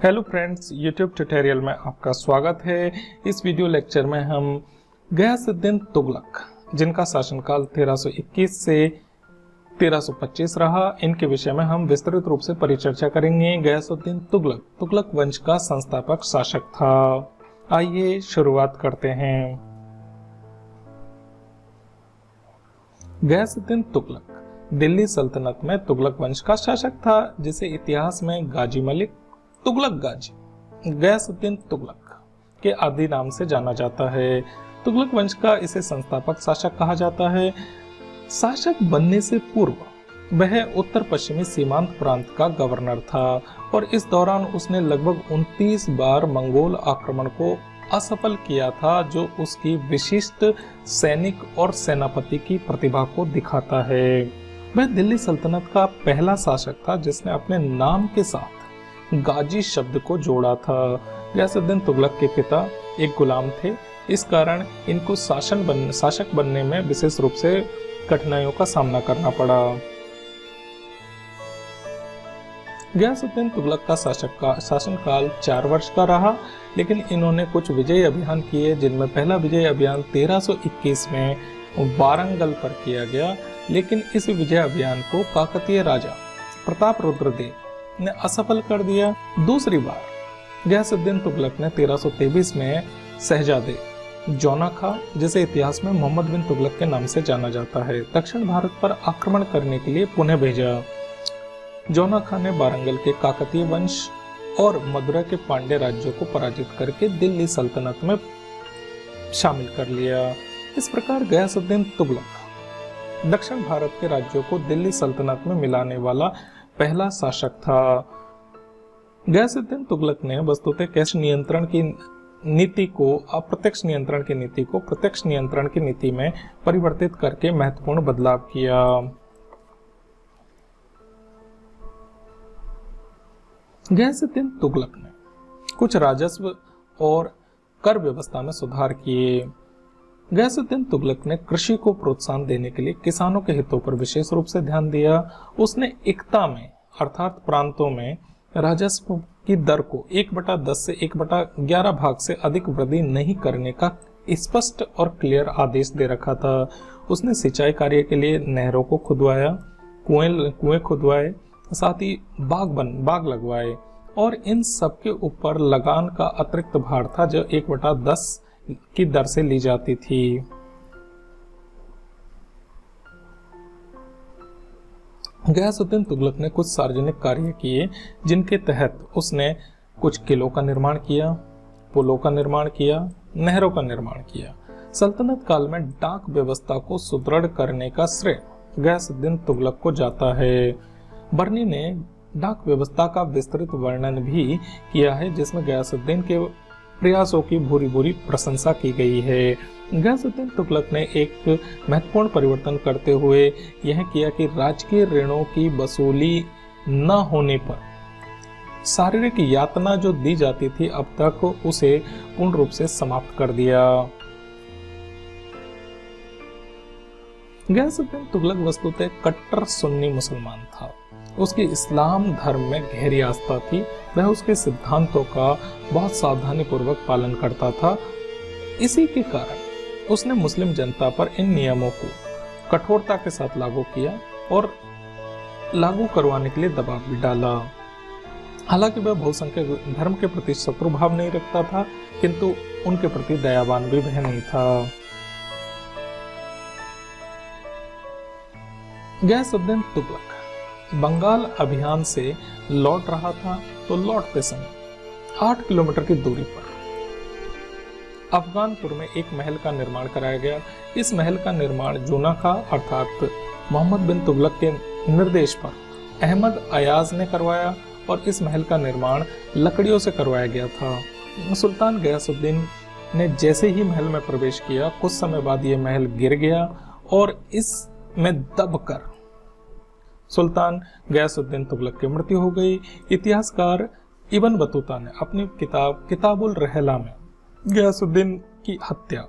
Hello friends, YouTube tutorial में आपका स्वागत है। इस वीडियो लेक्चर में हम गयासुद्दीन तुगलक, जिनका शासनकाल 1321 से 1325 रहा, इनके विषय में हम विस्तृत रूप से परिचर्चा करेंगे। गयासुद्दीन तुगलक तुगलक वंश का संस्थापक शासक था। आइए शुरुआत करते हैं। गयासुद्दीन तुगलक दिल्ली सल्तनत में तुगलक वंश का शासक था, जिसे इतिहास में गाजी मलिक तुगलक गाजी गयासुद्दीन तुगलक के आदि नाम से जाना जाता है। तुगलक वंश का इसे संस्थापक शासक कहा जाता है। शासक बनने से पूर्व वह उत्तर पश्चिमी सीमांत प्रांत का गवर्नर था और इस दौरान उसने लगभग 29 बार मंगोल आक्रमण को असफल किया था, जो उसकी विशिष्ट सैनिक और सेनापति की प्रतिभा को दिखाता है। वह दिल्ली सल्तनत का पहला शासक था जिसने अपने नाम के साथ गाजी शब्द को जोड़ा था। गयासुद्दीन तुगलक के पिता एक गुलाम थे, इस कारण इनको शासक बनने में विशेष रूप से कठिनाइयों का सामना करना पड़ा। गयासुद्दीन तुगलक का शासनकाल 4 वर्ष का रहा, लेकिन इन्होंने कुछ विजय अभियान किए, जिनमें पहला विजय अभियान 1321 में वारंगल पर किया गया, लेकिन इस विजय अभियान को काकतीय राजा प्रतापरुद्र देव ने असफल कर दिया। दूसरी बार गयासुद्दीन तुगलक ने 1323 में शहजादे जौना खां, जिसे इतिहास में मोहम्मद बिन तुगलक के नाम से जाना जाता है, दक्षिण भारत पर आक्रमण करने के लिए पुनः भेजा। जौना खां ने वारंगल के काकतीय वंश और मदुरा के पांड्य राज्यों को पराजित करके दिल्ली सल्तनत में शामिल कर लिया। इस प्रकार गयासुद्दीन तुगलक दक्षिण भारत के राज्यों को दिल्ली सल्तनत में मिलाने वाला पहला शासक था। गयासुद्दीन तुगलक ने वस्तुतः कैश नियंत्रण की नीति को अप्रत्यक्ष नियंत्रण की नीति को प्रत्यक्ष नियंत्रण की नीति में परिवर्तित करके महत्वपूर्ण बदलाव किया। गयासुद्दीन तुगलक ने कुछ राजस्व और कर व्यवस्था में सुधार किए। गयासुद्दीन तुगलक ने कृषि को प्रोत्साहन देने के लिए किसानों के हितों पर विशेष रूप से ध्यान दिया। उसने एकता में अर्थात प्रांतों में राजस्व की दर को 1/10 से 1/11 भाग से अधिक वृद्धि नहीं करने का स्पष्ट और क्लियर आदेश दे रखा था। उसने सिंचाई कार्य के लिए नहरों को खुदवाया, कुएं खुदवाए, साथ ही बाग लगवाए, और इन सब के ऊपर लगान का अतिरिक्त भार था जो 1/10 की दर से ली जाती थी। गयासुद्दीन तुगलक ने कुछ सार्वजनिक कार्य किए, जिनके तहत उसने कुछ किलों का निर्माण किया, पुलों का निर्माण किया, नहरों का निर्माण किया। सल्तनत काल में डाक व्यवस्था को सुदृढ़ करने का श्रेय गयासुद्दीन तुगलक को जाता है। बर्नी ने डाक व्यवस्था का विस्तृत वर्णन भी किया है, जिसमें गयासुद्दीन के प्रयासों की भूरी प्रशंसा की गई है। गयासुद्दीन तुगलक ने एक महत्वपूर्ण परिवर्तन करते हुए यह किया कि राजकीय ऋणों की वसूली न होने पर शारीरिक यातना जो दी जाती थी, अब तक उसे पूर्ण रूप से समाप्त कर दिया। गयासुद्दीन तुगलक वस्तुतः कट्टर सुन्नी मुसलमान था। उसकी इस्लाम धर्म में गहरी आस्था थी। वह उसके सिद्धांतों का बहुत सावधानी पूर्वक पालन करता था। इसी के कारण उसने मुस्लिम जनता पर इन नियमों को कठोरता के साथ लागू किया और लागू करवाने के लिए दबाव भी डाला। हालांकि वह बहुसंख्यक धर्म के प्रति शत्रु भाव नहीं रखता था, किंतु उनके प्रति दयावान भी वह नहीं था। गयासुद्दीन तुगलक बंगाल अभियान से लौट रहा था, तो लौटते समय 8 किलोमीटर की दूरी पर अफगानपुर में एक महल का निर्माण कराया गया। इस महल का निर्माण जौना खां अर्थात मोहम्मद बिन तुगलक के निर्देश पर अहमद अयाज ने करवाया, और इस महल का निर्माण लकड़ियों से करवाया गया था। सुल्तान गयासुद्दीन ने जैसे ही महल में प्रवेश किया, कुछ समय बाद यह महल गिर गया और इसमें दबकर सुल्तान गयासुद्दीन तुगलक की मृत्यु हो गई। इतिहासकार इब्न बतूता ने अपनी किताब किताबुल रहला में गयासुद्दीन की हत्या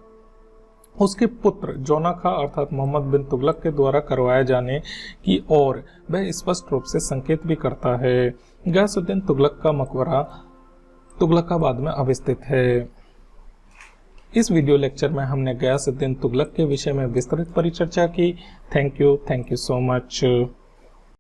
उसके पुत्र जौना खां अर्थात मोहम्मद बिन तुगलक के द्वारा करवाए जाने की ओर वह स्पष्ट रूप से संकेत भी करता है। गयासुद्दीन तुगलक का मकबरा तुगलकाबाद में अवस्थित है। इस वीडियो लेक्चर में हमने गयासुद्दीन तुगलक के विषय में विस्तृत परिचर्चा की। Thank you so much.